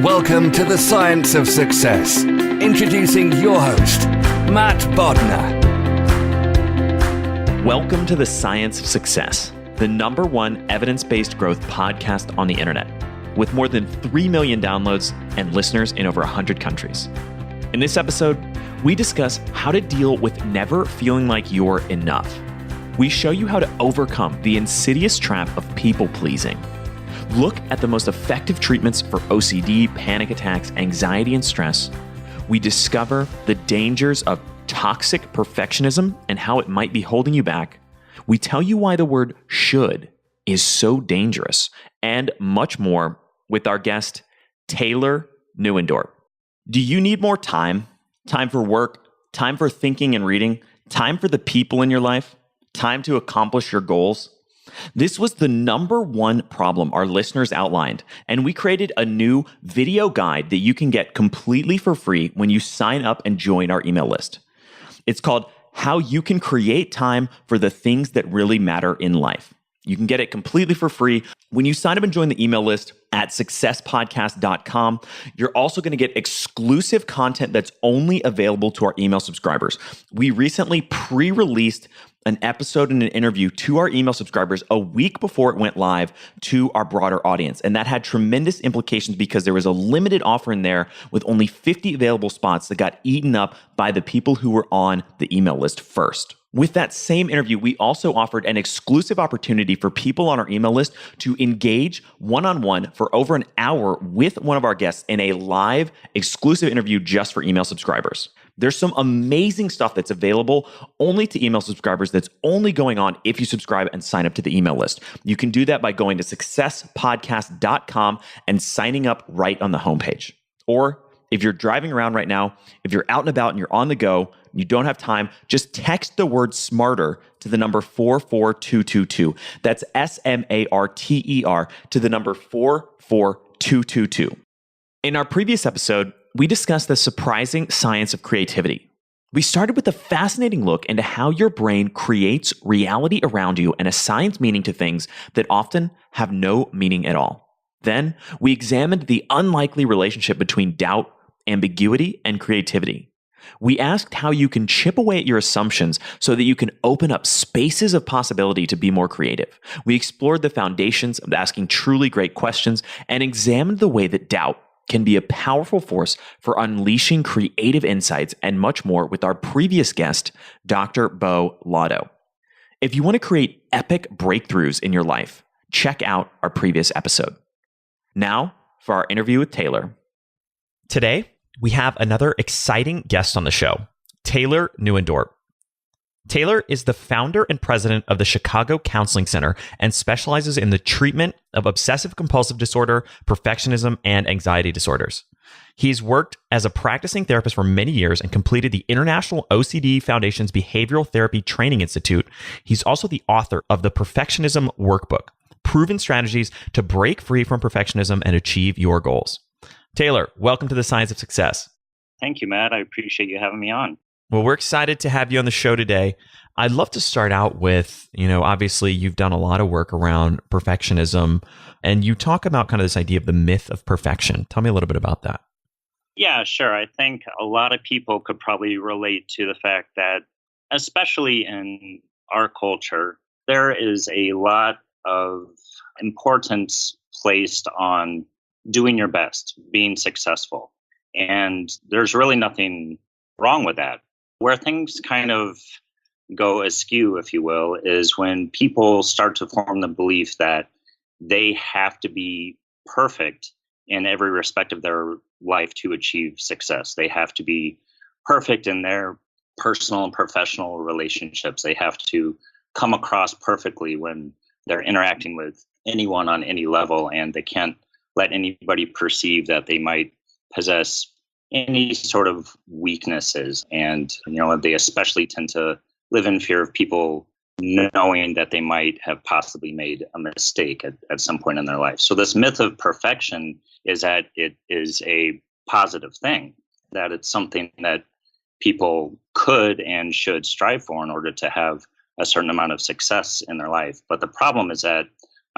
Welcome to the Science of Success. Introducing your host, Matt Bodnar. Welcome to the Science of Success, the #1 evidence-based growth podcast on the internet, with more than 3 million downloads and listeners in over 100 countries. In this episode, we discuss how to deal with never feeling like you're enough. We show you how to overcome the insidious trap of people-pleasing. Look at the most effective treatments for OCD, panic attacks, anxiety, and stress. We discover the dangers of toxic perfectionism and how it might be holding you back. We tell you why the word should is so dangerous, and much more with our guest, Taylor Newendorp. Do you need more time? Time for work, time for thinking and reading, time for the people in your life, time to accomplish your goals? This was the #1 problem our listeners outlined, and we created a new video guide that you can get completely for free when you sign up and join our email list. It's called How You Can Create Time for the Things That Really Matter in Life. You can get it completely for free when you sign up and join the email list at successpodcast.com. You're also going to get exclusive content that's only available to our email subscribers. We recently pre-released an episode and an interview to our email subscribers a week before it went live to our broader audience. And that had tremendous implications because there was a limited offer in there with only 50 available spots that got eaten up by the people who were on the email list first. With that same interview, we also offered an exclusive opportunity for people on our email list to engage one-on-one for over an hour with one of our guests in a live exclusive interview just for email subscribers. There's some amazing stuff that's available only to email subscribers that's only going on if you subscribe and sign up to the email list. You can do that by going to successpodcast.com and signing up right on the homepage. Or if you're driving around right now, if you're out and about and you're on the go, you don't have time, just text the word SMARTER to the number 44222. That's SMARTER to the number 44222. In our previous episode, we discussed the surprising science of creativity. We started with a fascinating look into how your brain creates reality around you and assigns meaning to things that often have no meaning at all. Then we examined the unlikely relationship between doubt, ambiguity, and creativity. We asked how you can chip away at your assumptions so that you can open up spaces of possibility to be more creative. We explored the foundations of asking truly great questions and examined the way that doubt can be a powerful force for unleashing creative insights and much more with our previous guest, Dr. Bo Lotto. If you want to create epic breakthroughs in your life, check out our previous episode. Now for our interview with Taylor. Today, we have another exciting guest on the show, Taylor Newendorp. Taylor is the founder and president of the Chicago Counseling Center and specializes in the treatment of obsessive compulsive disorder, perfectionism, and anxiety disorders. He's worked as a practicing therapist for many years and completed the International OCD Foundation's Behavioral Therapy Training Institute. He's also the author of the Perfectionism Workbook, Proven Strategies to Break Free from Perfectionism and Achieve Your Goals. Taylor, welcome to the Science of Success. Thank you, Matt. I appreciate you having me on. Well, we're excited to have you on the show today. I'd love to start out with, obviously you've done a lot of work around perfectionism, and you talk about kind of this idea of the myth of perfection. Tell me a little bit about that. Yeah, sure. I think a lot of people could probably relate to the fact that, especially in our culture, there is a lot of importance placed on doing your best, being successful. And there's really nothing wrong with that. Where things kind of go askew, if you will, is when people start to form the belief that they have to be perfect in every respect of their life to achieve success. They have to be perfect in their personal and professional relationships. They have to come across perfectly when they're interacting with anyone on any level, and they can't let anybody perceive that they might possess any sort of weaknesses. And, they especially tend to live in fear of people knowing that they might have possibly made a mistake at some point in their life. So this myth of perfection is that it is a positive thing, that it's something that people could and should strive for in order to have a certain amount of success in their life. But the problem is that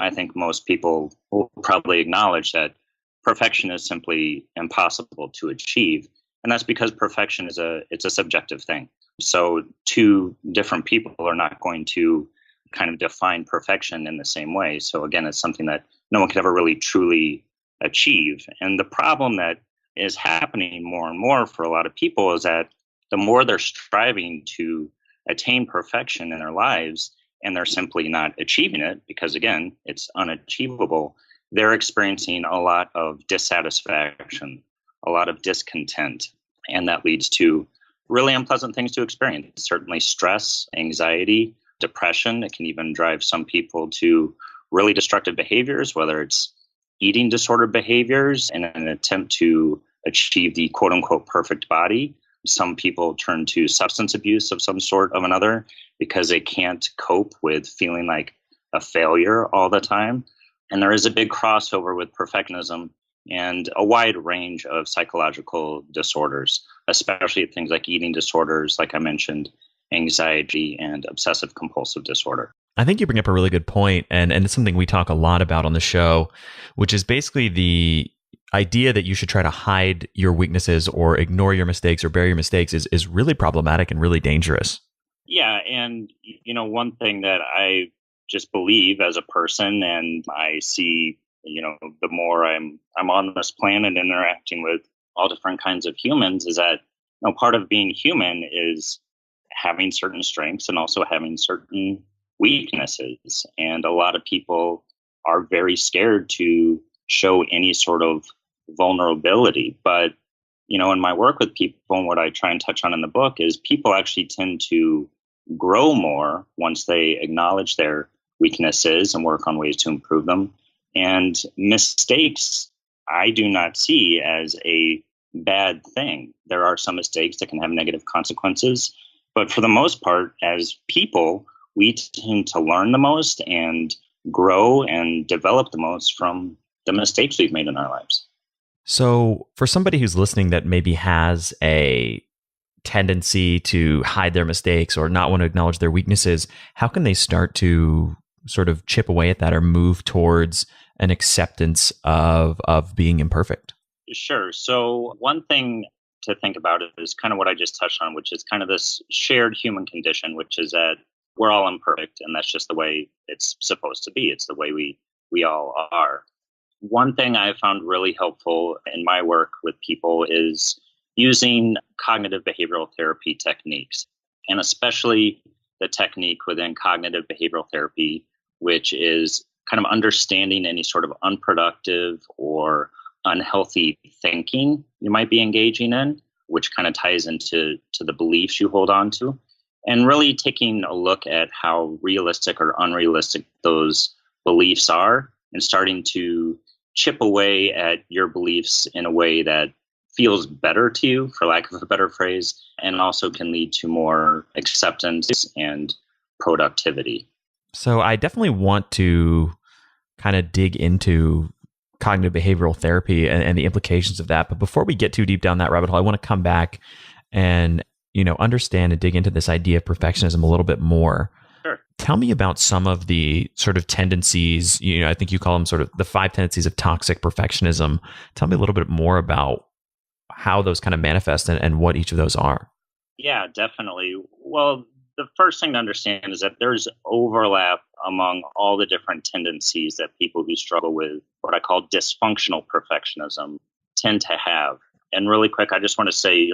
I think most people will probably acknowledge that perfection is simply impossible to achieve. And that's because perfection it's a subjective thing. So two different people are not going to kind of define perfection in the same way. So again, it's something that no one could ever really truly achieve. And the problem that is happening more and more for a lot of people is that the more they're striving to attain perfection in their lives and they're simply not achieving it because, again, it's unachievable, they're experiencing a lot of dissatisfaction, a lot of discontent. And that leads to really unpleasant things to experience. Certainly stress, anxiety, depression. It can even drive some people to really destructive behaviors, whether it's eating disorder behaviors in an attempt to achieve the quote unquote perfect body. Some people turn to substance abuse of some sort of another because they can't cope with feeling like a failure all the time. And there is a big crossover with perfectionism and a wide range of psychological disorders, especially things like eating disorders, like I mentioned, anxiety, and obsessive compulsive disorder. I think you bring up a really good point, and it's something we talk a lot about on the show, which is basically the idea that you should try to hide your weaknesses or ignore your mistakes or bury your mistakes is really problematic and really dangerous. Yeah, and one thing that I just believe as a person, and I see, the more I'm on this planet interacting with all different kinds of humans, is that part of being human is having certain strengths and also having certain weaknesses. And a lot of people are very scared to show any sort of vulnerability. But, in my work with people and what I try and touch on in the book is people actually tend to grow more once they acknowledge their weaknesses and work on ways to improve them. And mistakes, I do not see as a bad thing. There are some mistakes that can have negative consequences. But for the most part, as people, we tend to learn the most and grow and develop the most from the mistakes we've made in our lives. So for somebody who's listening that maybe has a tendency to hide their mistakes or not want to acknowledge their weaknesses, how can they start to sort of chip away at that or move towards an acceptance of being imperfect? Sure. So one thing to think about is kind of what I just touched on, which is kind of this shared human condition, which is that we're all imperfect, and that's just the way it's supposed to be. It's the way we all are. One thing I found really helpful in my work with people is using cognitive behavioral therapy techniques, and especially the technique within cognitive behavioral therapy, which is kind of understanding any sort of unproductive or unhealthy thinking you might be engaging in, which kind of ties into the beliefs you hold on to, and really taking a look at how realistic or unrealistic those beliefs are and starting to chip away at your beliefs in a way that feels better to you, for lack of a better phrase, and also can lead to more acceptance and productivity. So I definitely want to kind of dig into cognitive behavioral therapy and the implications of that. But before we get too deep down that rabbit hole, I want to come back and, understand and dig into this idea of perfectionism a little bit more. Sure. Tell me about some of the sort of tendencies, I think you call them sort of the 5 tendencies of toxic perfectionism. Tell me a little bit more about how those kind of manifest and what each of those are. Yeah, definitely. Well, the first thing to understand is that there's overlap among all the different tendencies that people who struggle with what I call dysfunctional perfectionism tend to have. And really quick, I just want to say,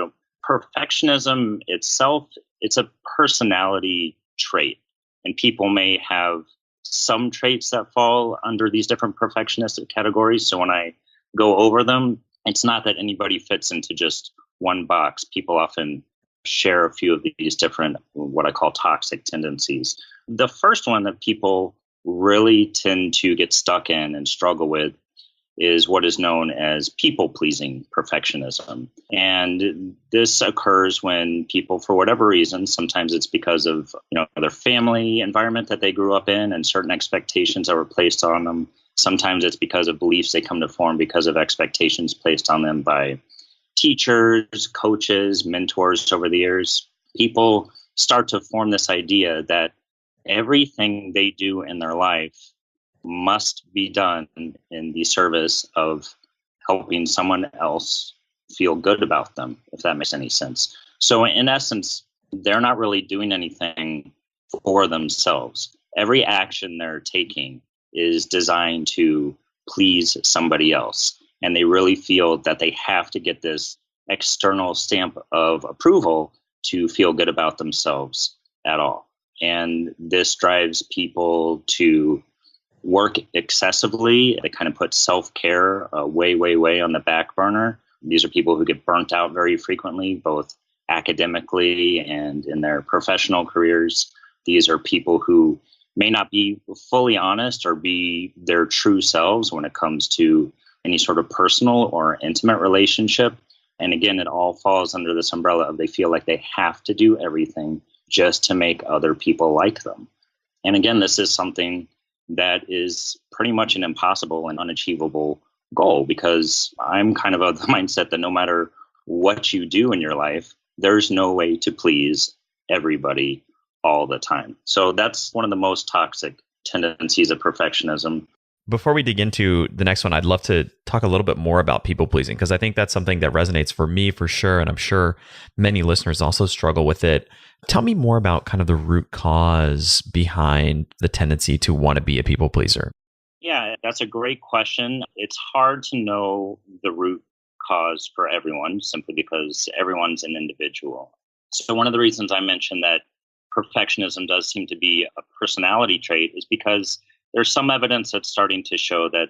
perfectionism itself, it's a personality trait. And people may have some traits that fall under these different perfectionistic categories. So when I go over them, it's not that anybody fits into just one box. People often share a few of these different, what I call toxic tendencies. The first one that people really tend to get stuck in and struggle with is what is known as people-pleasing perfectionism. And this occurs when people, for whatever reason, sometimes it's because of their family environment that they grew up in and certain expectations that were placed on them. Sometimes it's because of beliefs they come to form because of expectations placed on them by teachers, coaches, mentors over the years. People start to form this idea that everything they do in their life must be done in the service of helping someone else feel good about them, if that makes any sense. So in essence, they're not really doing anything for themselves. Every action they're taking is designed to please somebody else. And they really feel that they have to get this external stamp of approval to feel good about themselves at all. And this drives people to work excessively. They kind of put self-care way, way, way on the back burner. These are people who get burnt out very frequently, both academically and in their professional careers. These are people who may not be fully honest or be their true selves when it comes to any sort of personal or intimate relationship. And again, it all falls under this umbrella of they feel like they have to do everything just to make other people like them. And again, this is something that is pretty much an impossible and unachievable goal, because I'm kind of of the mindset that no matter what you do in your life, there's no way to please everybody all the time. So that's one of the most toxic tendencies of perfectionism. Before we dig into the next one, I'd love to talk a little bit more about people pleasing, because I think that's something that resonates for me for sure. And I'm sure many listeners also struggle with it. Tell me more about kind of the root cause behind the tendency to want to be a people pleaser. Yeah, that's a great question. It's hard to know the root cause for everyone simply because everyone's an individual. So one of the reasons I mentioned that perfectionism does seem to be a personality trait is because there's some evidence that's starting to show that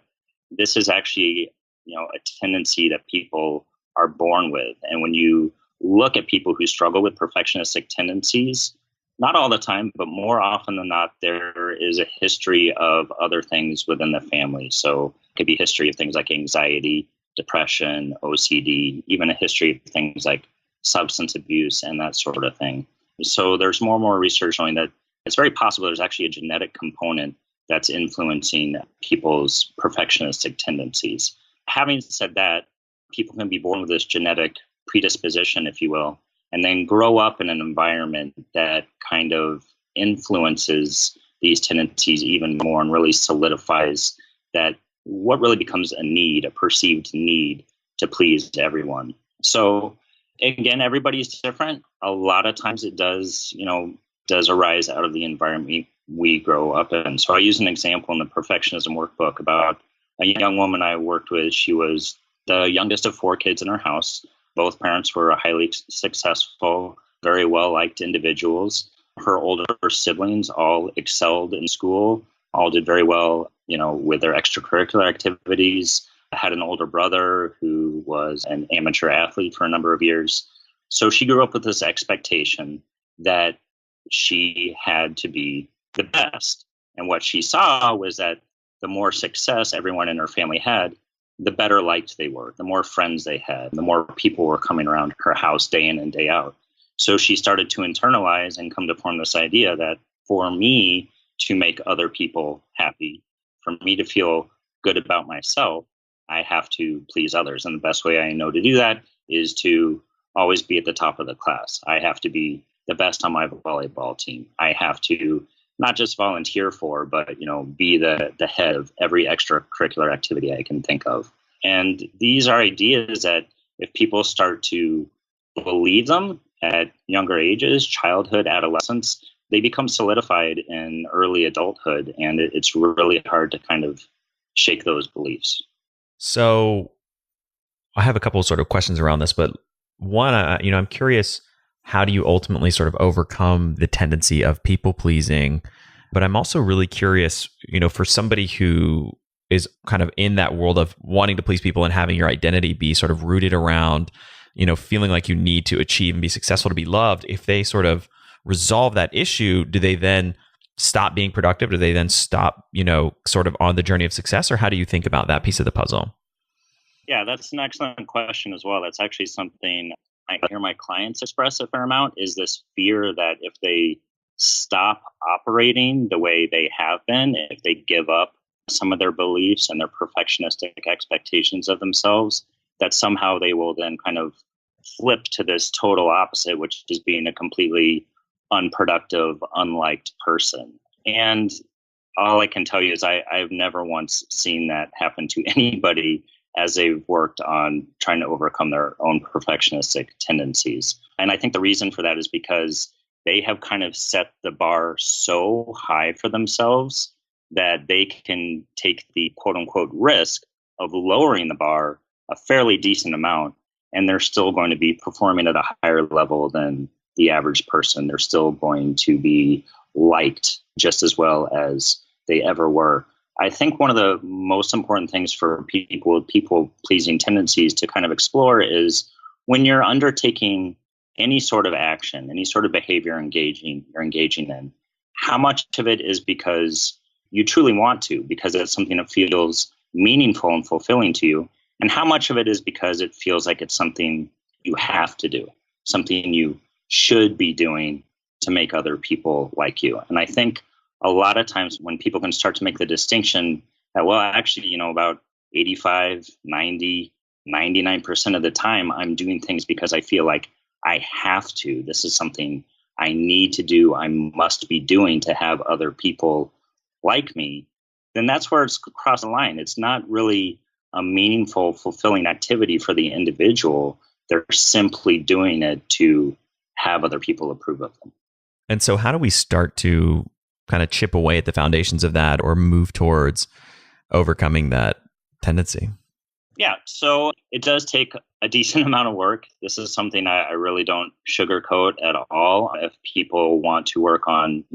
this is actually, a tendency that people are born with. And when you look at people who struggle with perfectionistic tendencies, not all the time, but more often than not, there is a history of other things within the family. So it could be a history of things like anxiety, depression, OCD, even a history of things like substance abuse and that sort of thing. So there's more and more research showing that it's very possible there's actually a genetic component that's influencing people's perfectionistic tendencies. Having said that, people can be born with this genetic predisposition, if you will, and then grow up in an environment that kind of influences these tendencies even more and really solidifies that what really becomes a need, a perceived need to please everyone. So again, everybody's different. A lot of times it does arise out of the environment we grow up in. So I use an example in the Perfectionism Workbook about a young woman I worked with. She was the youngest of 4 kids in her house. Both parents were highly successful, very well-liked individuals. Her older siblings all excelled in school, all did very well, with their extracurricular activities. I had an older brother who was an amateur athlete for a number of years. So she grew up with this expectation that she had to be the best. And what she saw was that the more success everyone in her family had, the better liked they were, the more friends they had, the more people were coming around her house day in and day out. So she started to internalize and come to form this idea that for me to make other people happy, for me to feel good about myself, I have to please others. And the best way I know to do that is to always be at the top of the class. I have to be the best on my volleyball team. I have to not just volunteer for, but, be the head of every extracurricular activity I can think of. And these are ideas that if people start to believe them at younger ages, childhood, adolescence, they become solidified in early adulthood. And it's really hard to kind of shake those beliefs. So I have a couple of sort of questions around this, but one, I'm curious, how do you ultimately sort of overcome the tendency of people pleasing? But I'm also really curious, for somebody who is kind of in that world of wanting to please people and having your identity be sort of rooted around, feeling like you need to achieve and be successful to be loved. If they sort of resolve that issue, do they then stop being productive? Do they then stop, sort of on the journey of success? Or how do you think about that piece of the puzzle? Yeah, that's an excellent question as well. That's actually something I hear my clients express a fair amount, is this fear that if they stop operating the way they have been, if they give up some of their beliefs and their perfectionistic expectations of themselves, that somehow they will then kind of flip to this total opposite, which is being a completely unproductive, unliked person. And all I can tell you is I've never once seen that happen to anybody as they've worked on trying to overcome their own perfectionistic tendencies. And I think the reason for that is because they have kind of set the bar so high for themselves that they can take the quote unquote risk of lowering the bar a fairly decent amount, and they're still going to be performing at a higher level than the average person. They're still going to be liked just as well as they ever were. I think one of the most important things for people with people-pleasing tendencies to kind of explore is when you're undertaking any sort of action, any sort of behavior you're engaging in, how much of it is because you truly want to, because it's something that feels meaningful and fulfilling to you, and how much of it is because it feels like it's something you have to do, something you should be doing to make other people like you. And I think a lot of times when people can start to make the distinction that, well, actually, about 85, 90, 99% of the time, I'm doing things because I feel like I have to. This is something I need to do. I must be doing to have other people like me. Then that's where it's crossed the line. It's not really a meaningful, fulfilling activity for the individual. They're simply doing it to have other people approve of them. And so how do we start to kind of chip away at the foundations of that or move towards overcoming that tendency? Yeah, so it does take a decent amount of work. This is something I really don't sugarcoat at all. If people want to work on,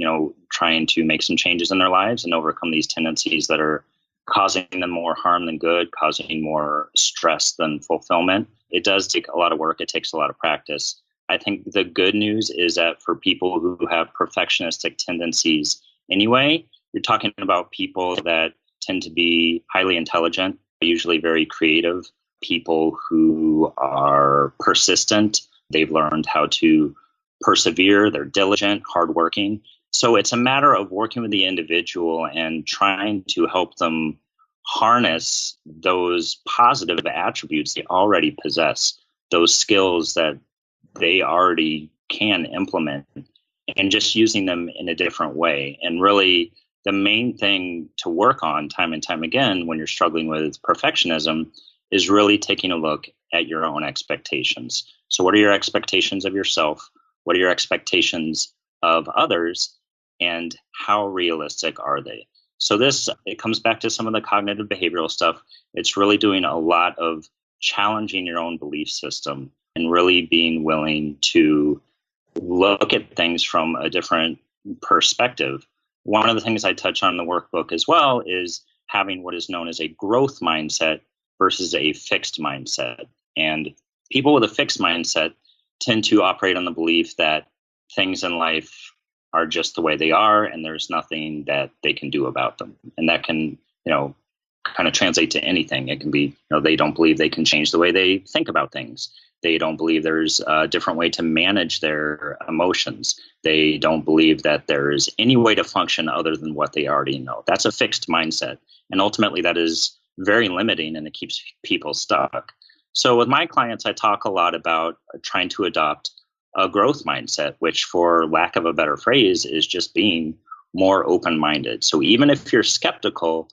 trying to make some changes in their lives and overcome these tendencies that are causing them more harm than good, causing more stress than fulfillment, it does take a lot of work. It takes a lot of practice. I think the good news is that for people who have perfectionistic tendencies anyway, you're talking about people that tend to be highly intelligent, usually very creative, people who are persistent. They've learned how to persevere. They're diligent, hardworking. So it's a matter of working with the individual and trying to help them harness those positive attributes they already possess, those skills that they already can implement, and just using them in a different way. And really, the main thing to work on time and time again when you're struggling with perfectionism is really taking a look at your own expectations. So what are your expectations of yourself? What are your expectations of others? And how realistic are they? So it comes back to some of the cognitive behavioral stuff. It's really doing a lot of challenging your own belief system and really being willing to look at things from a different perspective. One of the things I touch on in the workbook as well is having what is known as a growth mindset versus a fixed mindset. And people with a fixed mindset tend to operate on the belief that things in life are just the way they are and there's nothing that they can do about them. And that can, kind of translate to anything. It can be, they don't believe they can change the way they think about things. They don't believe there's a different way to manage their emotions. They don't believe that there's any way to function other than what they already know. That's a fixed mindset. And ultimately, that is very limiting and it keeps people stuck. So with my clients, I talk a lot about trying to adopt a growth mindset, which, for lack of a better phrase, is just being more open-minded. So even if you're skeptical,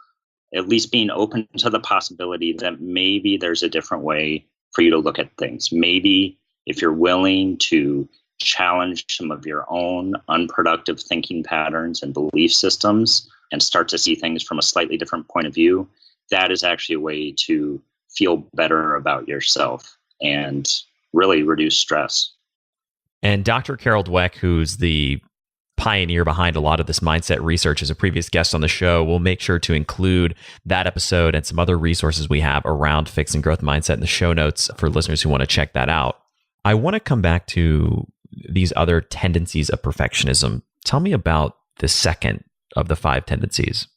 at least being open to the possibility that maybe there's a different way for you to look at things. Maybe if you're willing to challenge some of your own unproductive thinking patterns and belief systems and start to see things from a slightly different point of view, that is actually a way to feel better about yourself and really reduce stress. And Dr. Carol Dweck, who's the pioneer behind a lot of this mindset research, as a previous guest on the show, we'll make sure to include that episode and some other resources we have around fixing growth mindset in the show notes for listeners who want to check that out. I want to come back to these other tendencies of perfectionism. Tell me about the second of the 5 tendencies.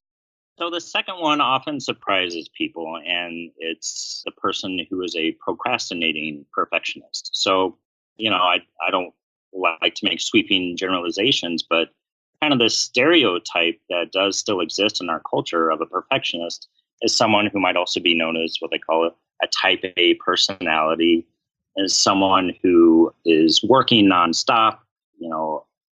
So the second one often surprises people, and it's the person who is a procrastinating perfectionist. So, I don't like to make sweeping generalizations, but kind of the stereotype that does still exist in our culture of a perfectionist is someone who might also be known as what they call a type A personality, is someone who is working nonstop.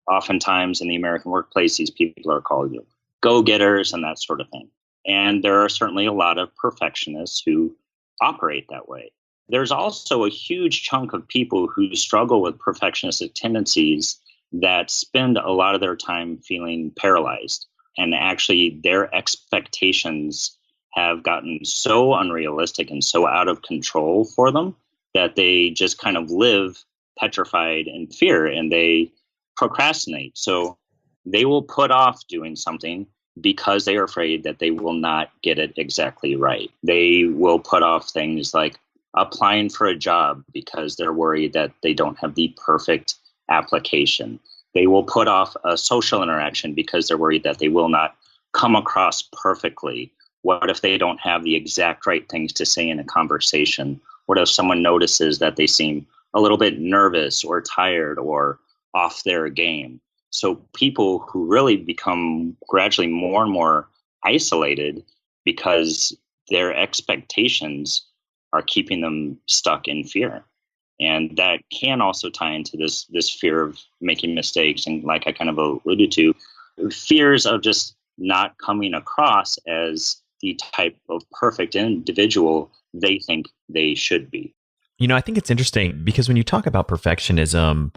Oftentimes in the American workplace, these people are called go-getters and that sort of thing. And there are certainly a lot of perfectionists who operate that way. There's also a huge chunk of people who struggle with perfectionistic tendencies that spend a lot of their time feeling paralyzed. And actually, their expectations have gotten so unrealistic and so out of control for them that they just kind of live petrified in fear and they procrastinate. So they will put off doing something because they are afraid that they will not get it exactly right. They will put off things like applying for a job because they're worried that they don't have the perfect application. They will put off a social interaction because they're worried that they will not come across perfectly. What if they don't have the exact right things to say in a conversation? What if someone notices that they seem a little bit nervous or tired or off their game? So people who really become gradually more and more isolated because their expectations are keeping them stuck in fear. And that can also tie into this fear of making mistakes. And like I kind of alluded to, fears of just not coming across as the type of perfect individual they think they should be. I think it's interesting because when you talk about perfectionism,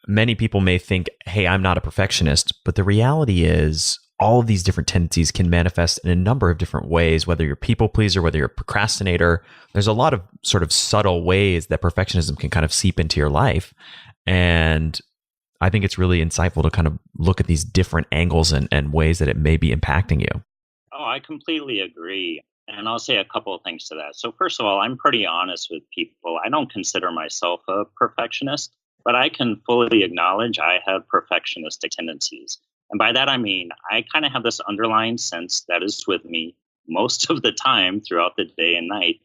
many people may think, hey, I'm not a perfectionist. But the reality is all of these different tendencies can manifest in a number of different ways, whether you're a people pleaser, whether you're a procrastinator. There's a lot of sort of subtle ways that perfectionism can kind of seep into your life. And I think it's really insightful to kind of look at these different angles and ways that it may be impacting you. Oh, I completely agree. And I'll say a couple of things to that. So first of all, I'm pretty honest with people. I don't consider myself a perfectionist, but I can fully acknowledge I have perfectionistic tendencies. And by that, I mean, I kind of have this underlying sense that is with me most of the time throughout the day and night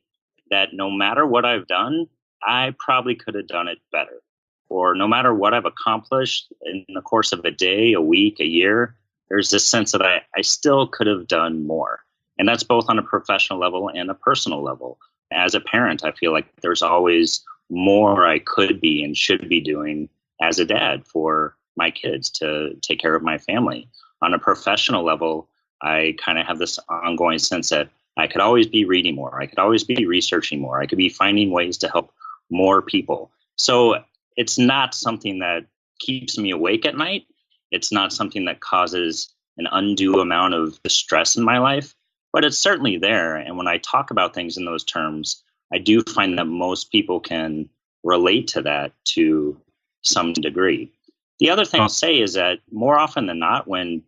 that no matter what I've done, I probably could have done it better. Or no matter what I've accomplished in the course of a day, a week, a year, there's this sense that I still could have done more. And that's both on a professional level and a personal level. As a parent, I feel like there's always more I could be and should be doing as a dad for my kids to take care of my family. On a professional level, I kind of have this ongoing sense that I could always be reading more. I could always be researching more. I could be finding ways to help more people. So it's not something that keeps me awake at night. It's not something that causes an undue amount of stress in my life, but it's certainly there. And when I talk about things in those terms, I do find that most people can relate to that to some degree. The other thing I'll say is that more often than not, when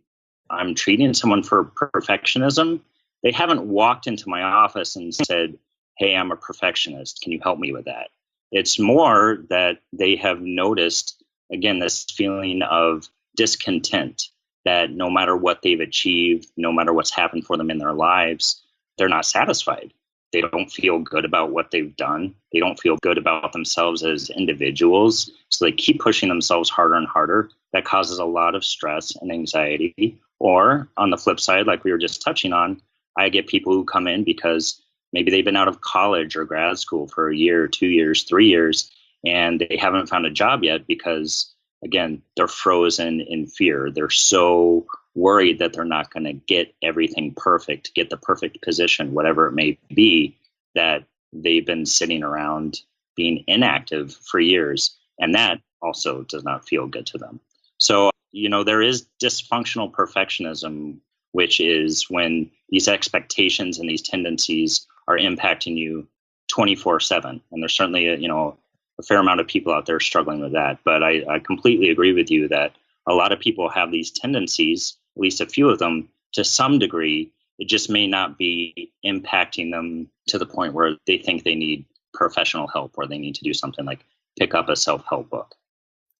I'm treating someone for perfectionism, they haven't walked into my office and said, hey, I'm a perfectionist. Can you help me with that? It's more that they have noticed, again, this feeling of discontent that no matter what they've achieved, no matter what's happened for them in their lives, they're not satisfied. They don't feel good about what they've done. They don't feel good about themselves as individuals. So they keep pushing themselves harder and harder. That causes a lot of stress and anxiety. Or on the flip side, like we were just touching on, I get people who come in because maybe they've been out of college or grad school for a year, 2 years, 3 years, and they haven't found a job yet because, again, they're frozen in fear. They're so worried that they're not going to get everything perfect, get the perfect position, whatever it may be, that they've been sitting around being inactive for years. And that also does not feel good to them. So, there is dysfunctional perfectionism, which is when these expectations and these tendencies are impacting you 24/7. And there's certainly a fair amount of people out there struggling with that. But I completely agree with you that a lot of people have these tendencies, at least a few of them, to some degree. It just may not be impacting them to the point where they think they need professional help or they need to do something like pick up a self-help book.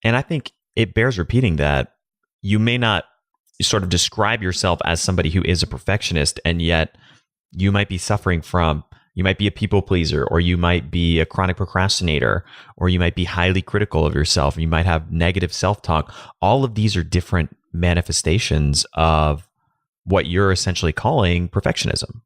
And I think it bears repeating that you may not sort of describe yourself as somebody who is a perfectionist, and yet you might be suffering from, you might be a people pleaser, or you might be a chronic procrastinator, or you might be highly critical of yourself. You might have negative self-talk. All of these are different manifestations of what you're essentially calling perfectionism.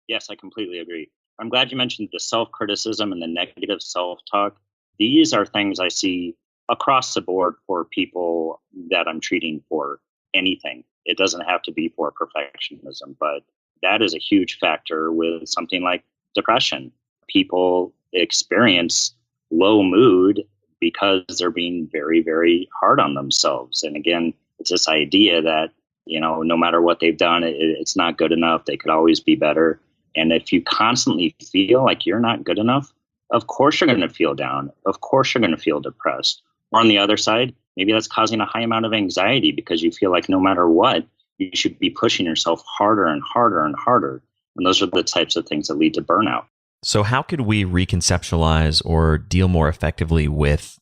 Yes, I completely agree. I'm glad you mentioned the self-criticism and the negative self-talk. These are things I see across the board for people that I'm treating for anything. It doesn't have to be for perfectionism, but that is a huge factor with something like depression. People experience low mood because they're being very, very hard on themselves. And again, it's this idea that, no matter what they've done, it's not good enough. They could always be better. And if you constantly feel like you're not good enough, of course you're going to feel down. Of course you're going to feel depressed. Or on the other side, maybe that's causing a high amount of anxiety because you feel like no matter what, you should be pushing yourself harder and harder and harder. And those are the types of things that lead to burnout. So how could we reconceptualize or deal more effectively with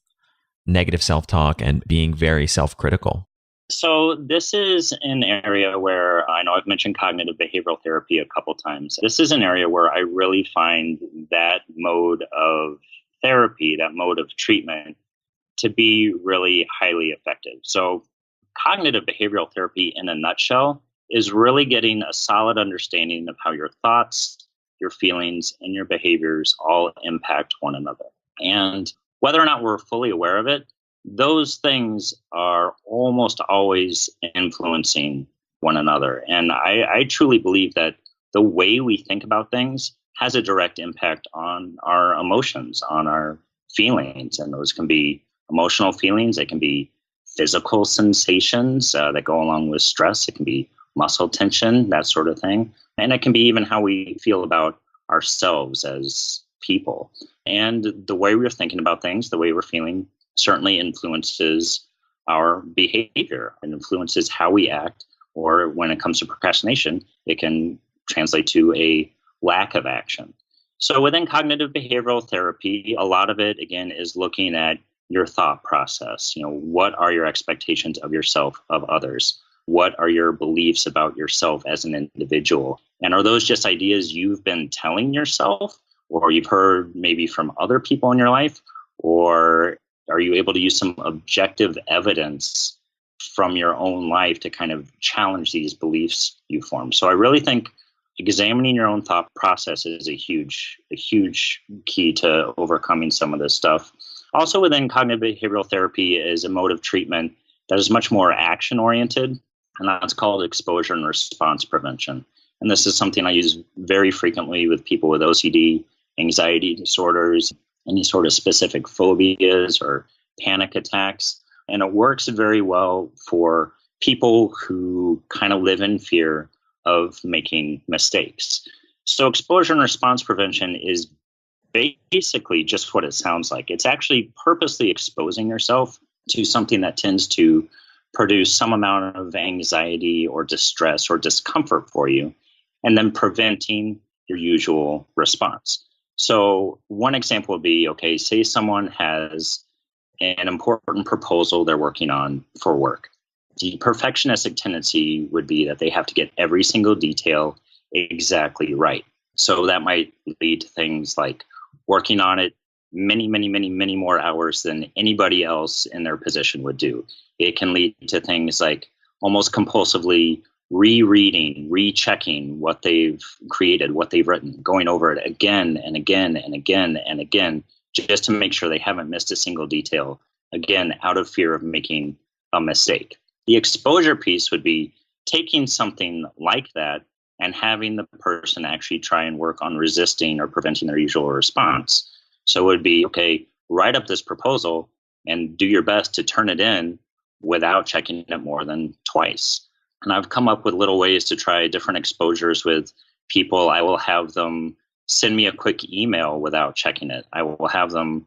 negative self-talk and being very self-critical? So this is an area where I know I've mentioned cognitive behavioral therapy a couple times. This is an area where I really find that mode of therapy, that mode of treatment, to be really highly effective. So cognitive behavioral therapy in a nutshell is really getting a solid understanding of how your thoughts, your feelings, and your behaviors all impact one another. And whether or not we're fully aware of it, those things are almost always influencing one another. And I truly believe that the way we think about things has a direct impact on our emotions, on our feelings. And those can be emotional feelings, they can be physical sensations that go along with stress, it can be muscle tension, that sort of thing. And it can be even how we feel about ourselves as people. And the way we're thinking about things, the way we're feeling, certainly influences our behavior and influences how we act. Or when it comes to procrastination, it can translate to a lack of action. So within cognitive behavioral therapy, a lot of it, again, is looking at your thought process. What are your expectations of yourself, of others? What are your beliefs about yourself as an individual? And are those just ideas you've been telling yourself, or you've heard maybe from other people in your life? Or are you able to use some objective evidence from your own life to kind of challenge these beliefs you form? So I really think examining your own thought process is a huge key to overcoming some of this stuff. Also within cognitive behavioral therapy is a mode of treatment that is much more action-oriented, and that's called exposure and response prevention. And this is something I use very frequently with people with OCD, anxiety disorders, any sort of specific phobias or panic attacks. And it works very well for people who kind of live in fear of making mistakes. So exposure and response prevention is basically just what it sounds like. It's actually purposely exposing yourself to something that tends to produce some amount of anxiety or distress or discomfort for you, and then preventing your usual response. So one example would be, okay, say someone has an important proposal they're working on for work. The perfectionistic tendency would be that they have to get every single detail exactly right. So that might lead to things like working on it many more hours than anybody else in their position would do. It can lead to things like almost compulsively rereading, rechecking what they've created, what they've written, going over it again and again and again and again, just to make sure they haven't missed a single detail, again, out of fear of making a mistake. The exposure piece would be taking something like that and having the person actually try and work on resisting or preventing their usual response. So it would be, okay, write up this proposal and do your best to turn it in without checking it more than twice. And I've come up with little ways to try different exposures with people. I will have them send me a quick email without checking it. I will have them,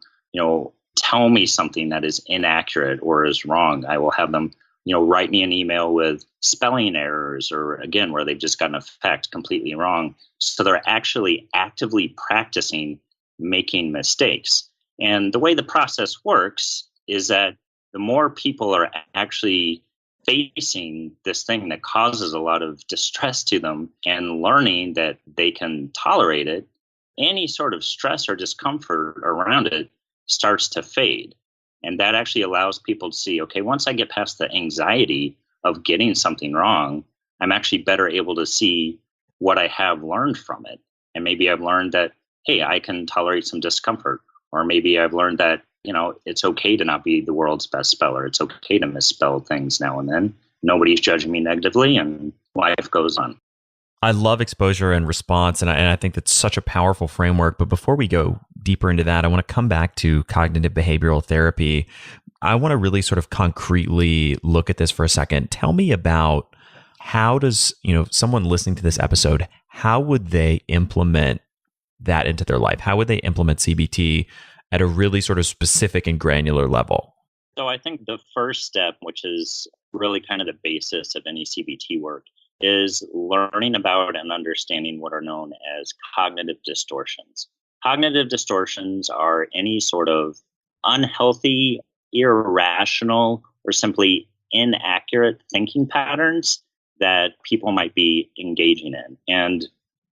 tell me something that is inaccurate or is wrong. I will have them, write me an email with spelling errors or, again, where they've just gotten a fact completely wrong. So they're actually actively practicing making mistakes. And the way the process works is that the more people are actually facing this thing that causes a lot of distress to them and learning that they can tolerate it, any sort of stress or discomfort around it starts to fade. And that actually allows people to see, okay, once I get past the anxiety of getting something wrong, I'm actually better able to see what I have learned from it. And maybe I've learned that, hey, I can tolerate some discomfort. Or maybe I've learned that, it's okay to not be the world's best speller. It's okay to misspell things now and then. nobody's judging me negatively, and life goes on. I love exposure and response, and I think that's such a powerful framework. But before we go deeper into that, I want to come back to cognitive behavioral therapy. I want to really sort of concretely look at this for a second. Tell me about how does, someone listening to this episode, how would they implement that into their life? How would they implement CBT at a really sort of specific and granular level? So I think the first step, which is really kind of the basis of any CBT work, is learning about and understanding what are known as cognitive distortions. Cognitive distortions are any sort of unhealthy, irrational, or simply inaccurate thinking patterns that people might be engaging in. And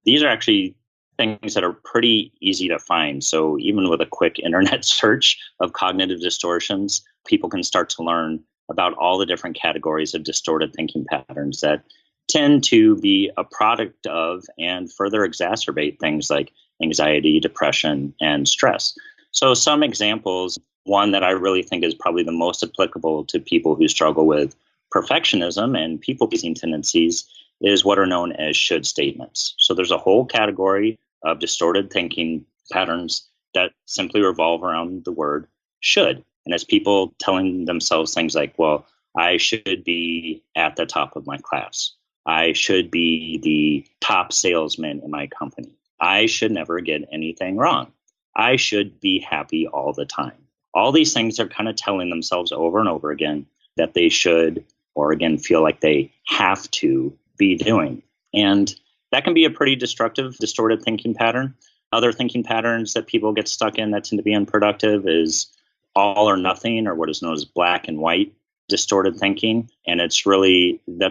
these are actually things that are pretty easy to find. So even with a quick internet search of cognitive distortions, people can start to learn about all the different categories of distorted thinking patterns that tend to be a product of and further exacerbate things like anxiety, depression, and stress. So some examples, one that I really think is probably the most applicable to people who struggle with perfectionism and people-pleasing tendencies, is what are known as should statements. So there's a whole category of distorted thinking patterns that simply revolve around the word should. And it's people telling themselves things like, well, I should be at the top of my class. I should be the top salesman in my company. I should never get anything wrong. I should be happy all the time. All these things are kind of telling themselves over and over again that they should, or again, feel like they have to be doing. And that can be a pretty destructive, distorted thinking pattern. Other thinking patterns that people get stuck in that tend to be unproductive is all or nothing, or what is known as black and white distorted thinking. And that's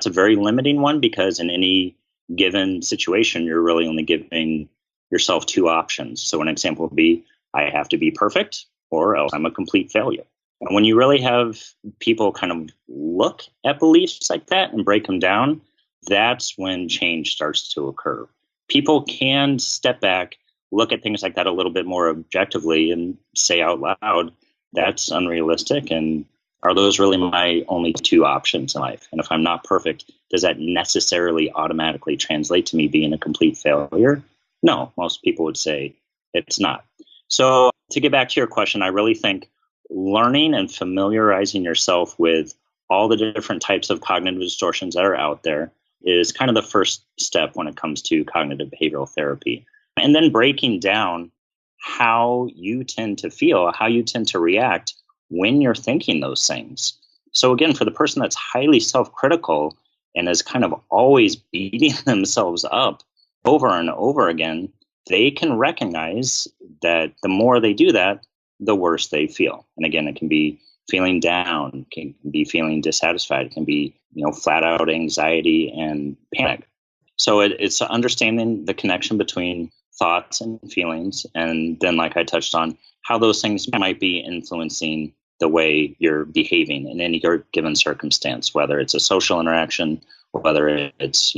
a very limiting one, because in any given situation, you're really only giving yourself two options. So an example would be, I have to be perfect, or else I'm a complete failure. And when you really have people kind of look at beliefs like that and break them down, that's when change starts to occur. People can step back, look at things like that a little bit more objectively, and say out loud, that's unrealistic. And are those really my only two options in life? And if I'm not perfect, does that necessarily automatically translate to me being a complete failure? No, most people would say it's not. So to get back to your question, I really think learning and familiarizing yourself with all the different types of cognitive distortions that are out there is kind of the first step when it comes to cognitive behavioral therapy. And then breaking down how you tend to feel, how you tend to react when you're thinking those things. So again, for the person that's highly self-critical and is kind of always beating themselves up over and over again, they can recognize that the more they do that, the worse they feel. And again, it can be feeling down, it can be feeling dissatisfied, it can be, flat out anxiety and panic. So it's understanding the connection between thoughts and feelings. And then, like I touched on, how those things might be influencing the way you're behaving in any given circumstance, whether it's a social interaction or whether it's,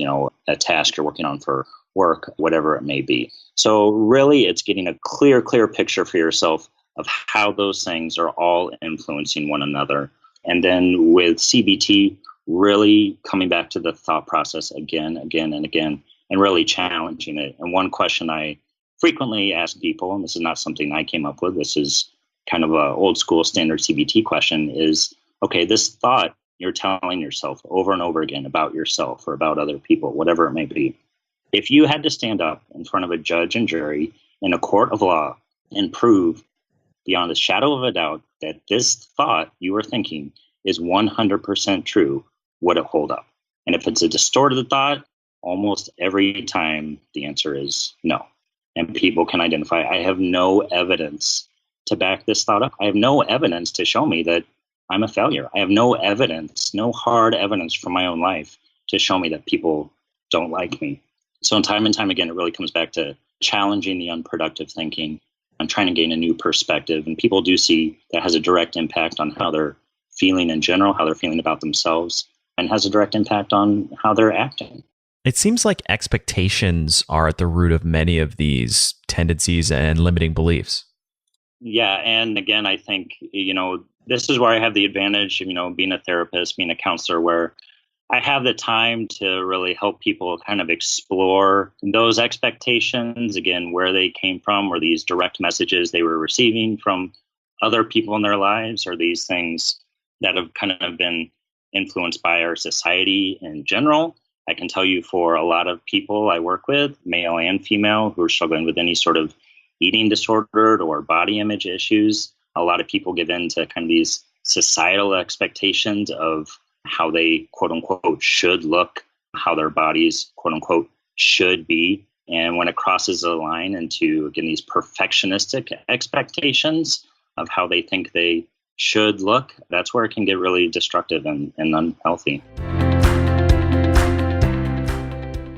a task you're working on for work, whatever it may be. So really, it's getting a clear picture for yourself of how those things are all influencing one another. And then with CBT, really coming back to the thought process again, and again, and really challenging it. And one question I frequently ask people, and this is not something I came up with, this is kind of a old school standard CBT question, is, okay, this thought you're telling yourself over and over again about yourself or about other people, whatever it may be. If you had to stand up in front of a judge and jury in a court of law and prove beyond a shadow of a doubt that this thought you were thinking is 100% true, would it hold up? And if it's a distorted thought, almost every time the answer is no. And people can identify, I have no evidence to back this thought up. I have no evidence to show me that I'm a failure. I have no evidence, no hard evidence from my own life to show me that people don't like me. So time and time again, it really comes back to challenging the unproductive thinking and trying to gain a new perspective. And people do see that has a direct impact on how they're feeling in general, how they're feeling about themselves, and has a direct impact on how they're acting. It seems like expectations are at the root of many of these tendencies and limiting beliefs. Yeah. And again, I think, this is where I have the advantage of, being a therapist, being a counselor, where I have the time to really help people kind of explore those expectations, again, where they came from, or these direct messages they were receiving from other people in their lives, or these things that have kind of been influenced by our society in general. I can tell you for a lot of people I work with, male and female, who are struggling with any sort of eating disorder or body image issues, a lot of people give in to kind of these societal expectations of how they, quote unquote, should look, how their bodies, quote unquote, should be. And when it crosses the line into, again, these perfectionistic expectations of how they think they should look, that's where it can get really destructive and unhealthy.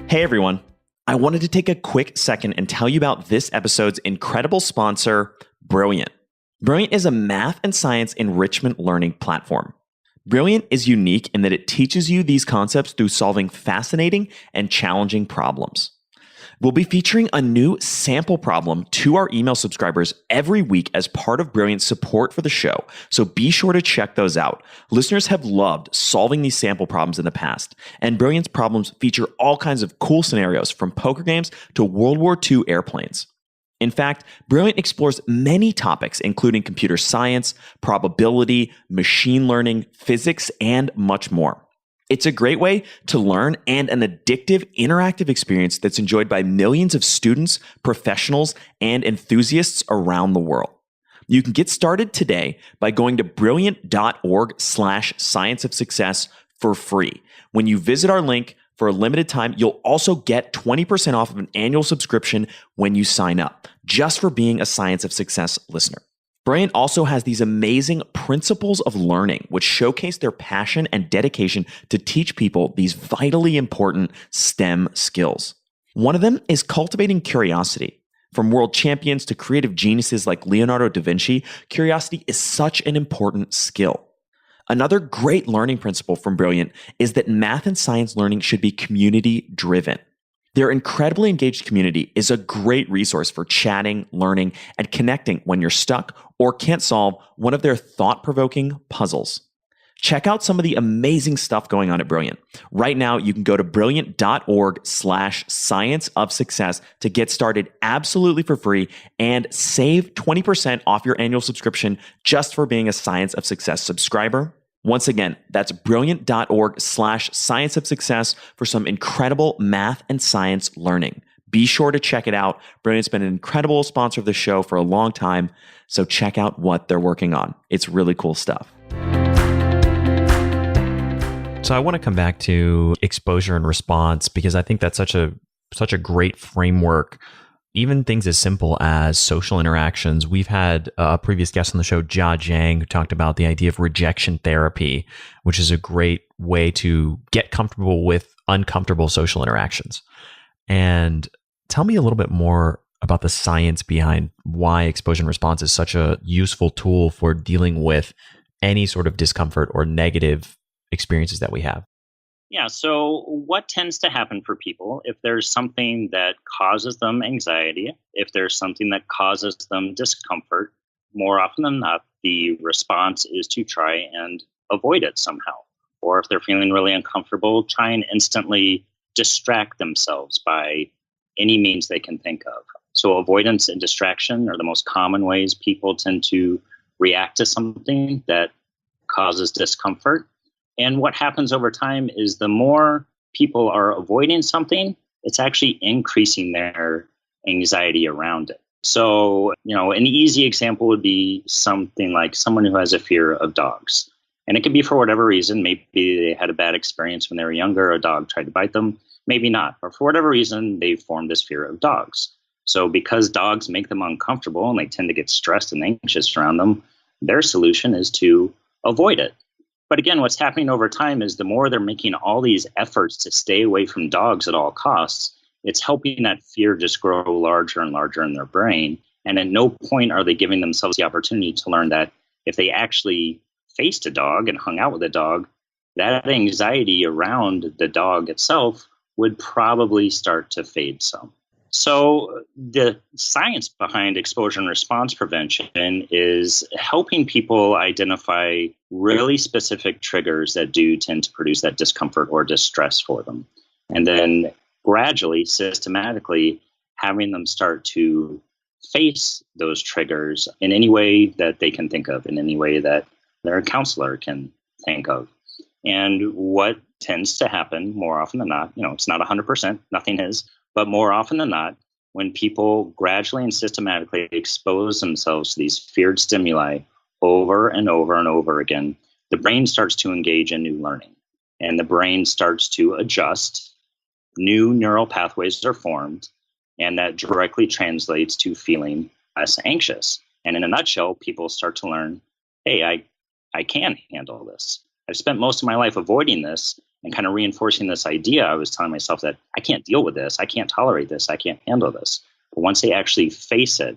Hey, everyone. I wanted to take a quick second and tell you about this episode's incredible sponsor, Brilliant. Brilliant is a math and science enrichment learning platform. Brilliant is unique in that it teaches you these concepts through solving fascinating and challenging problems. We'll be featuring a new sample problem to our email subscribers every week as part of Brilliant's support for the show, so be sure to check those out. Listeners have loved solving these sample problems in the past, and Brilliant's problems feature all kinds of cool scenarios from poker games to World War II airplanes. In fact, Brilliant explores many topics, including computer science, probability, machine learning, physics, and much more. It's a great way to learn and an addictive, interactive experience that's enjoyed by millions of students, professionals, and enthusiasts around the world. You can get started today by going to brilliant.org/science of success for free. When you visit our link, for a limited time, you'll also get 20% off of an annual subscription when you sign up, just for being a Science of Success listener. Brilliant also has these amazing principles of learning, which showcase their passion and dedication to teach people these vitally important STEM skills. One of them is cultivating curiosity. From world champions to creative geniuses like Leonardo da Vinci, curiosity is such an important skill. Another great learning principle from Brilliant is that math and science learning should be community-driven. Their incredibly engaged community is a great resource for chatting, learning, and connecting when you're stuck or can't solve one of their thought-provoking puzzles. Check out some of the amazing stuff going on at Brilliant. Right now, you can go to brilliant.org/science of success to get started absolutely for free and save 20% off your annual subscription just for being a Science of Success subscriber. Once again, that's brilliant.org/science of success for some incredible math and science learning. Be sure to check it out. Brilliant's been an incredible sponsor of the show for a long time, so check out what they're working on. It's really cool stuff. So I want to come back to exposure and response because I think that's such a great framework. Even things as simple as social interactions. We've had a previous guest on the show, Jia Jiang, who talked about the idea of rejection therapy, which is a great way to get comfortable with uncomfortable social interactions. And tell me a little bit more about the science behind why exposure and response is such a useful tool for dealing with any sort of discomfort or negative experiences that we have. Yeah, so what tends to happen for people if there's something that causes them anxiety, if there's something that causes them discomfort, more often than not, the response is to try and avoid it somehow. Or if they're feeling really uncomfortable, try and instantly distract themselves by any means they can think of. So avoidance and distraction are the most common ways people tend to react to something that causes discomfort. And what happens over time is the more people are avoiding something, it's actually increasing their anxiety around it. So, an easy example would be something like someone who has a fear of dogs. And it could be for whatever reason. Maybe they had a bad experience when they were younger, a dog tried to bite them. Maybe not. Or for whatever reason, they formed this fear of dogs. So because dogs make them uncomfortable and they tend to get stressed and anxious around them, their solution is to avoid it. But again, what's happening over time is the more they're making all these efforts to stay away from dogs at all costs, it's helping that fear just grow larger and larger in their brain. And at no point are they giving themselves the opportunity to learn that if they actually faced a dog and hung out with a dog, that anxiety around the dog itself would probably start to fade some. So the science behind exposure and response prevention is helping people identify really specific triggers that do tend to produce that discomfort or distress for them. And then gradually, systematically, having them start to face those triggers in any way that they can think of, in any way that their counselor can think of. And what tends to happen more often than not, it's not 100%, nothing is, but more often than not, when people gradually and systematically expose themselves to these feared stimuli over and over and over again, the brain starts to engage in new learning. And the brain starts to adjust. New neural pathways are formed, and that directly translates to feeling less anxious. And in a nutshell, people start to learn, hey, I can handle this. I've spent most of my life avoiding this and kind of reinforcing this idea. I was telling myself that I can't deal with this, I can't tolerate this, I can't handle this. But once they actually face it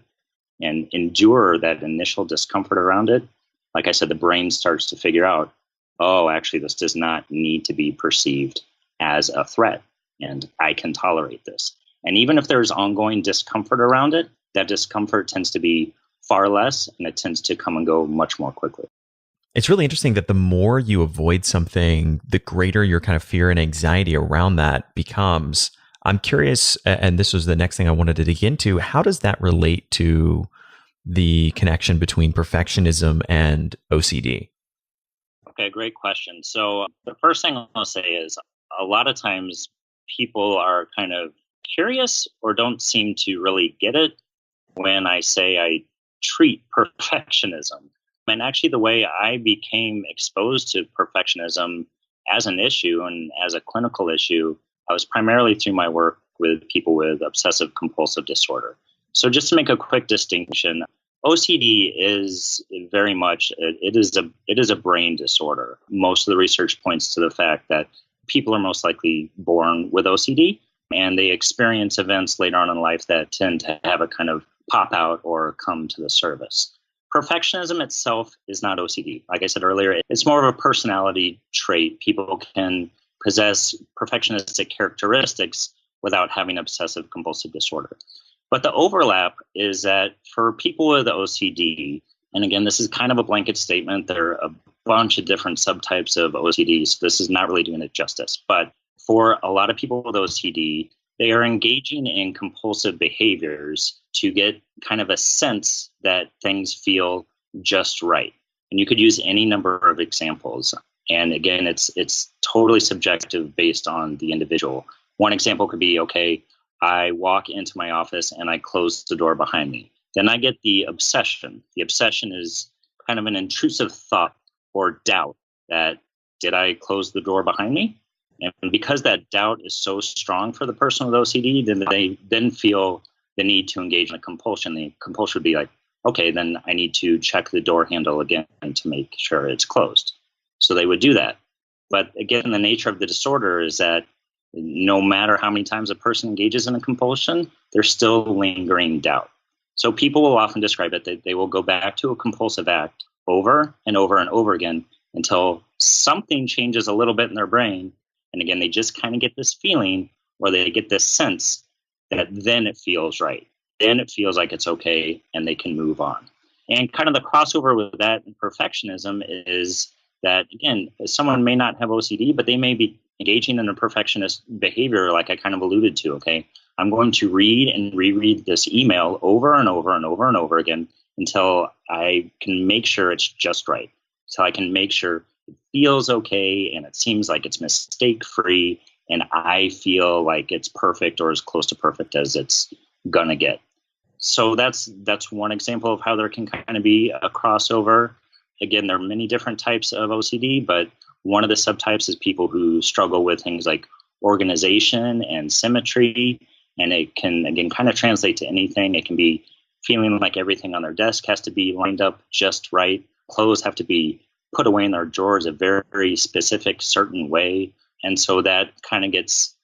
and endure that initial discomfort around it, like I said, the brain starts to figure out, oh, actually, this does not need to be perceived as a threat, and I can tolerate this. And even if there's ongoing discomfort around it, that discomfort tends to be far less, and it tends to come and go much more quickly. It's really interesting that the more you avoid something, the greater your kind of fear and anxiety around that becomes. I'm curious, and this was the next thing I wanted to dig into, how does that relate to the connection between perfectionism and OCD? Okay, great question. So the first thing I'll say is a lot of times people are kind of curious or don't seem to really get it when I say I treat perfectionism. And actually, the way I became exposed to perfectionism as an issue and as a clinical issue, I was primarily through my work with people with obsessive compulsive disorder. So just to make a quick distinction, OCD is very much, it is a brain disorder. Most of the research points to the fact that people are most likely born with OCD, and they experience events later on in life that tend to have a kind of pop out or come to the surface. Perfectionism itself is not OCD. Like I said earlier, it's more of a personality trait. People can possess perfectionistic characteristics without having obsessive compulsive disorder. But the overlap is that for people with OCD, and again, this is kind of a blanket statement, there are a bunch of different subtypes of OCD, so this is not really doing it justice. But for a lot of people with OCD, they are engaging in compulsive behaviors to get kind of a sense that things feel just right. And you could use any number of examples. And again, it's totally subjective based on the individual. One example could be, okay, I walk into my office and I close the door behind me. Then I get the obsession. The obsession is kind of an intrusive thought or doubt that, did I close the door behind me? And because that doubt is so strong for the person with OCD, then they then feel the need to engage in a compulsion. The compulsion would be like, okay, then I need to check the door handle again to make sure it's closed. So they would do that. But again, the nature of the disorder is that no matter how many times a person engages in a compulsion, there's still lingering doubt. So people will often describe it that they will go back to a compulsive act over and over and over again until something changes a little bit in their brain. And again, they just kind of get this feeling or they get this sense that then it feels right. Then it feels like it's okay and they can move on. And kind of the crossover with that and perfectionism is that, again, someone may not have OCD, but they may be engaging in a perfectionist behavior like I kind of alluded to, okay? I'm going to read and reread this email over and over and over and over again until I can make sure it's just right. So I can make sure it feels okay and it seems like it's mistake-free and I feel like it's perfect or as close to perfect as it's gonna get. So that's one example of how there can kind of be a crossover. Again, there are many different types of OCD, but one of the subtypes is people who struggle with things like organization and symmetry. And it can, again, kind of translate to anything. It can be feeling like everything on their desk has to be lined up just right. Clothes have to be put away in their drawers a very, very specific, certain way. And so that kind of gets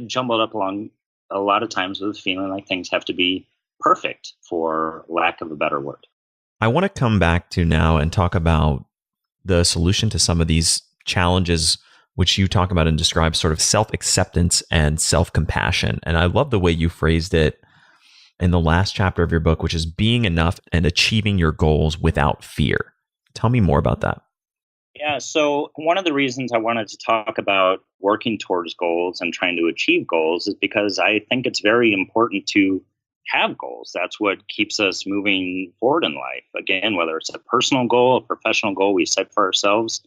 jumbled up along a lot of times with feeling like things have to be perfect, for lack of a better word. I want to come back to now and talk about the solution to some of these challenges which you talk about and describe sort of self-acceptance and self-compassion. And I love the way you phrased it in the last chapter of your book, which is being enough and achieving your goals without fear. Tell me more about that. Yeah, so one of the reasons I wanted to talk about working towards goals and trying to achieve goals is because I think it's very important to have goals. That's what keeps us moving forward in life. Again, whether it's a personal goal, a professional goal we set for ourselves,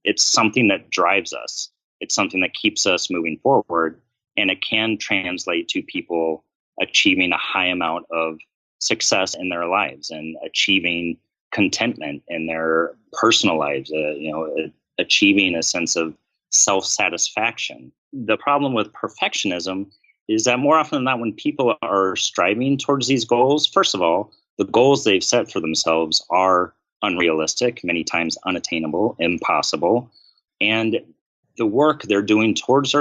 it's something that drives us. It's something that keeps us moving forward, and it can translate to people achieving a high amount of success in their lives and achieving contentment in their personal lives, achieving a sense of self-satisfaction. The problem with perfectionism is that more often than not, when people are striving towards these goals, first of all, the goals they've set for themselves are unrealistic, many times unattainable, impossible. And the work they're doing towards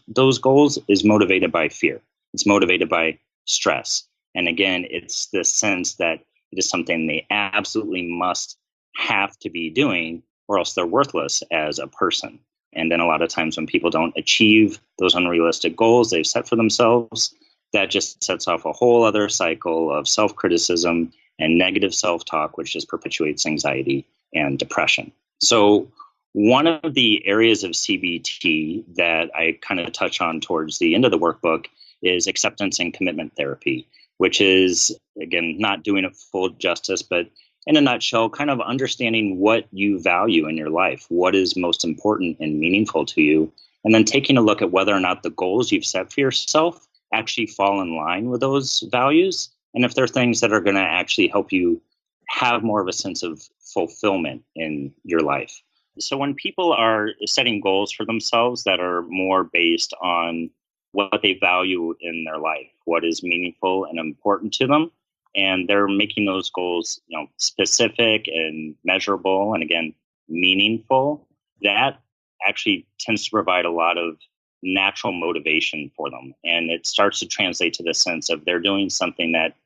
those goals is motivated by fear. It's motivated by stress. And again, it's this sense that it is something they absolutely must have to be doing, or else they're worthless as a person. And then a lot of times when people don't achieve those unrealistic goals they've set for themselves, that just sets off a whole other cycle of self-criticism and negative self-talk, which just perpetuates anxiety and depression. So one of the areas of CBT that I kind of touch on towards the end of the workbook is acceptance and commitment therapy, which is, again, not doing it full justice, but in a nutshell, kind of understanding what you value in your life, what is most important and meaningful to you, and then taking a look at whether or not the goals you've set for yourself actually fall in line with those values, and if they're things that are going to actually help you have more of a sense of fulfillment in your life. So when people are setting goals for themselves that are more based on what they value in their life, what is meaningful and important to them, and they're making those goals, specific and measurable, and again, meaningful, that actually tends to provide a lot of natural motivation for them. And it starts to translate to the sense of they're doing something that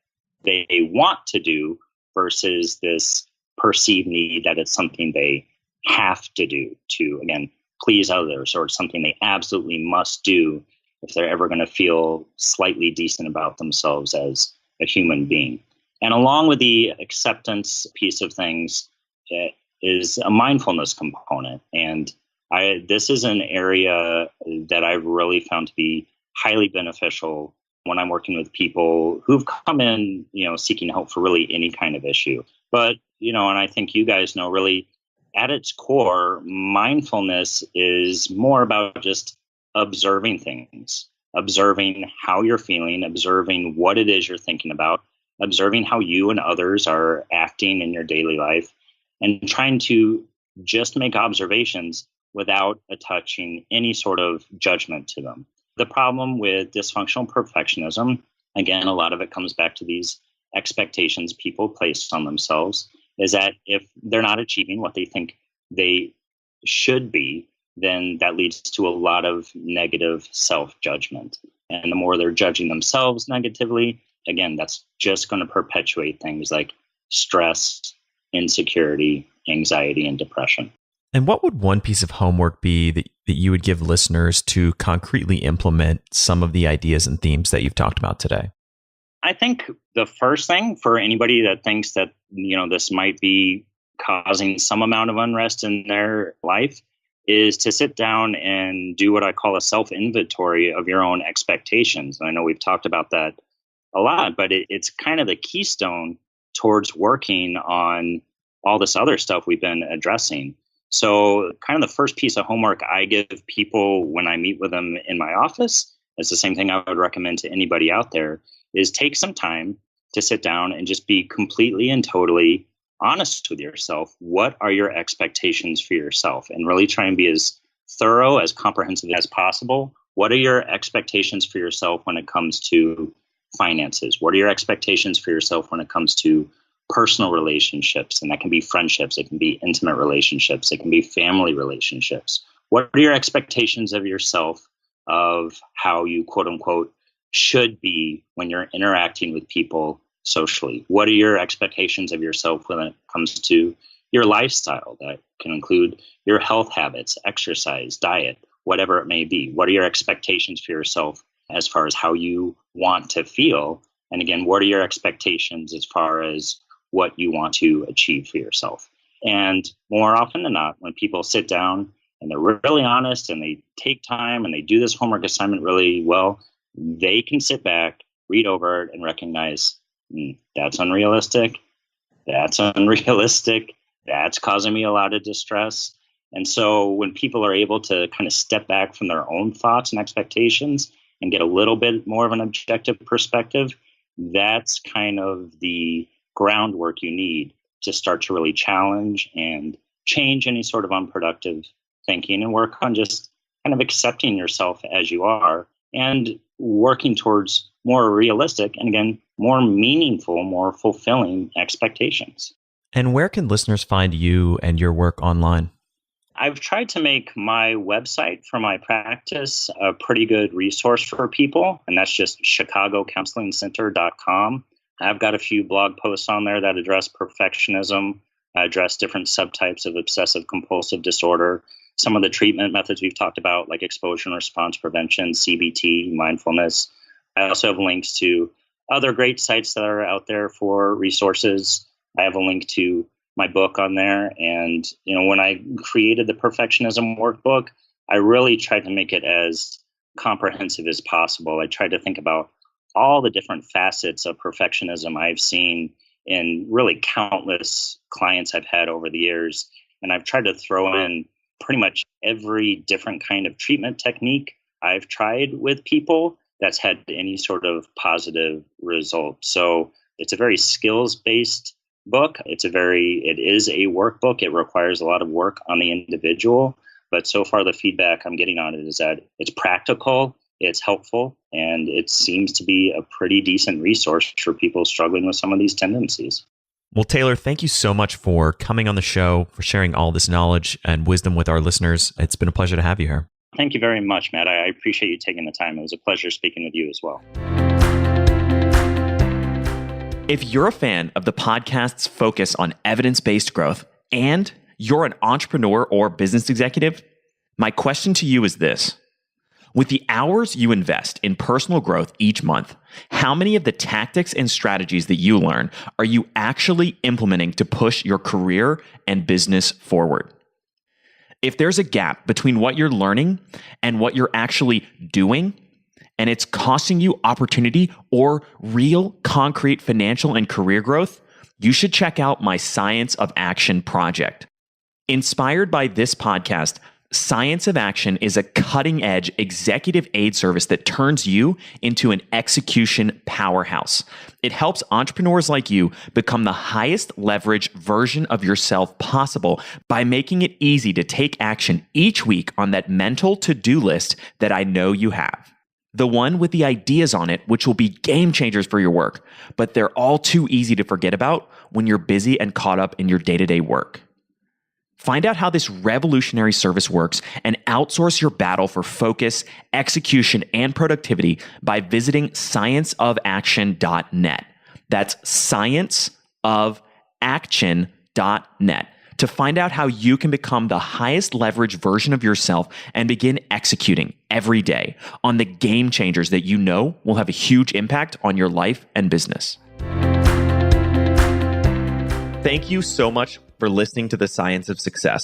they want to do versus this perceived need that it's something they have to do to, again, please others, or it's something they absolutely must do if they're ever going to feel slightly decent about themselves as a human being. And along with the acceptance piece of things is a mindfulness component. And this is an area that I've really found to be highly beneficial when I'm working with people who've come in, seeking help for really any kind of issue. But, and I think you guys know, really at its core, mindfulness is more about just observing things, observing how you're feeling, observing what it is you're thinking about, observing how you and others are acting in your daily life, and trying to just make observations without attaching any sort of judgment to them. The problem with dysfunctional perfectionism, again, a lot of it comes back to these expectations people place on themselves, is that if they're not achieving what they think they should be, then that leads to a lot of negative self-judgment. And the more they're judging themselves negatively, again, that's just going to perpetuate things like stress, insecurity, anxiety, and depression. And what would one piece of homework be that you would give listeners to concretely implement some of the ideas and themes that you've talked about today? I think the first thing for anybody that thinks that, this might be causing some amount of unrest in their life is to sit down and do what I call a self-inventory of your own expectations. And I know we've talked about that a lot, but it's kind of the keystone towards working on all this other stuff we've been addressing. So kind of the first piece of homework I give people when I meet with them in my office, it's the same thing I would recommend to anybody out there, is take some time to sit down and just be completely and totally honest with yourself. What are your expectations for yourself? And really try and be as thorough, as comprehensive as possible. What are your expectations for yourself when it comes to finances? What are your expectations for yourself when it comes to personal relationships? And that can be friendships, it can be intimate relationships, it can be family relationships. What are your expectations of yourself, of how you, quote unquote, should be when you're interacting with people socially? What are your expectations of yourself when it comes to your lifestyle, that can include your health habits, exercise, diet, whatever it may be. What are your expectations for yourself as far as how you want to feel? And again, what are your expectations as far as what you want to achieve for yourself? And more often than not, when people sit down and they're really honest and they take time and they do this homework assignment really well, they can sit back, read over it, and recognize that's unrealistic. That's unrealistic. That's causing me a lot of distress. And so when people are able to kind of step back from their own thoughts and expectations and get a little bit more of an objective perspective, that's kind of the groundwork you need to start to really challenge and change any sort of unproductive thinking and work on just kind of accepting yourself as you are and working towards more realistic and, again, more meaningful, more fulfilling expectations. And where can listeners find you and your work online? I've tried to make my website for my practice a pretty good resource for people, and that's just chicagocounselingcenter.com. I've got a few blog posts on there that address perfectionism, address different subtypes of obsessive compulsive disorder, some of the treatment methods we've talked about, like exposure and response prevention, CBT, mindfulness. I also have links to other great sites that are out there for resources. I have a link to my book on there. And, when I created the Perfectionism Workbook, I really tried to make it as comprehensive as possible. I tried to think about all the different facets of perfectionism I've seen in really countless clients I've had over the years. And I've tried to throw in pretty much every different kind of treatment technique I've tried with people that's had any sort of positive result. So it's a very skills-based book. It is a workbook. It requires a lot of work on the individual. But so far, the feedback I'm getting on it is that it's practical, it's helpful, and it seems to be a pretty decent resource for people struggling with some of these tendencies. Well, Taylor, thank you so much for coming on the show, for sharing all this knowledge and wisdom with our listeners. It's been a pleasure to have you here. Thank you very much, Matt. I appreciate you taking the time. It was a pleasure speaking with you as well. If you're a fan of the podcast's focus on evidence-based growth and you're an entrepreneur or business executive, my question to you is this. With the hours you invest in personal growth each month, how many of the tactics and strategies that you learn are you actually implementing to push your career and business forward? If there's a gap between what you're learning and what you're actually doing, and it's costing you opportunity or real concrete financial and career growth, you should check out my Science of Action project. Inspired by this podcast, Science of Action is a cutting-edge executive aid service that turns you into an execution powerhouse. It helps entrepreneurs like you become the highest leverage version of yourself possible by making it easy to take action each week on that mental to-do list that I know you have. The one with the ideas on it, which will be game changers for your work, but they're all too easy to forget about when you're busy and caught up in your day-to-day work. Find out how this revolutionary service works and outsource your battle for focus, execution, and productivity by visiting scienceofaction.net. That's scienceofaction.net to find out how you can become the highest leverage version of yourself and begin executing every day on the game changers that you know will have a huge impact on your life and business. Thank you so much for listening to The Science of Success.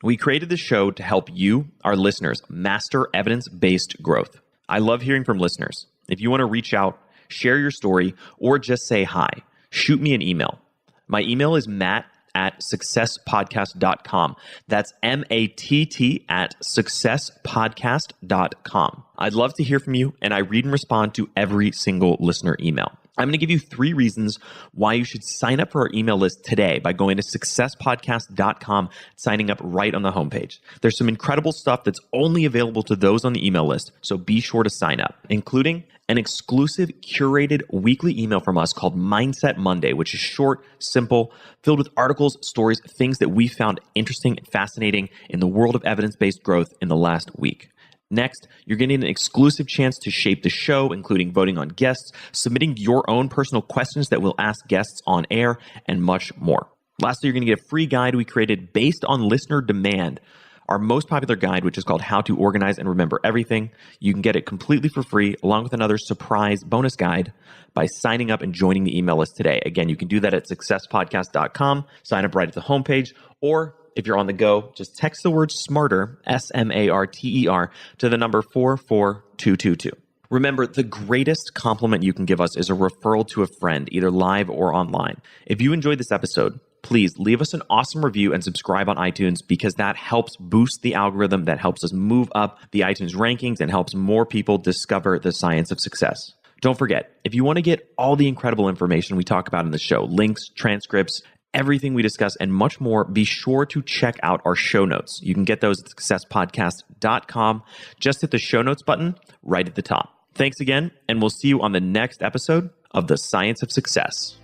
We created this show to help you, our listeners, master evidence-based growth. I love hearing from listeners. If you want to reach out, share your story, or just say hi, shoot me an email. My email is matt@successpodcast.com. That's matt@successpodcast.com. I'd love to hear from you, and I read and respond to every single listener email. I'm going to give you 3 reasons why you should sign up for our email list today by going to successpodcast.com, signing up right on the homepage. There's some incredible stuff that's only available to those on the email list, so be sure to sign up, including an exclusive curated weekly email from us called Mindset Monday, which is short, simple, filled with articles, stories, things that we found interesting and fascinating in the world of evidence-based growth in the last week. Next, you're getting an exclusive chance to shape the show, including voting on guests, submitting your own personal questions that we'll ask guests on air, and much more. Lastly, you're going to get a free guide we created based on listener demand. Our most popular guide, which is called How to Organize and Remember Everything. You can get it completely for free, along with another surprise bonus guide by signing up and joining the email list today. Again, you can do that at successpodcast.com. Sign up right at the homepage, or if you're on the go, just text the word SMARTER, SMARTER, to the number 44222. Remember, the greatest compliment you can give us is a referral to a friend, either live or online. If you enjoyed this episode, please leave us an awesome review and subscribe on iTunes, because that helps boost the algorithm, that helps us move up the iTunes rankings and helps more people discover the science of success. Don't forget, if you want to get all the incredible information we talk about in the show, links, transcripts, everything we discuss, and much more, be sure to check out our show notes. You can get those at successpodcast.com. Just hit the show notes button right at the top. Thanks again, and we'll see you on the next episode of The Science of Success.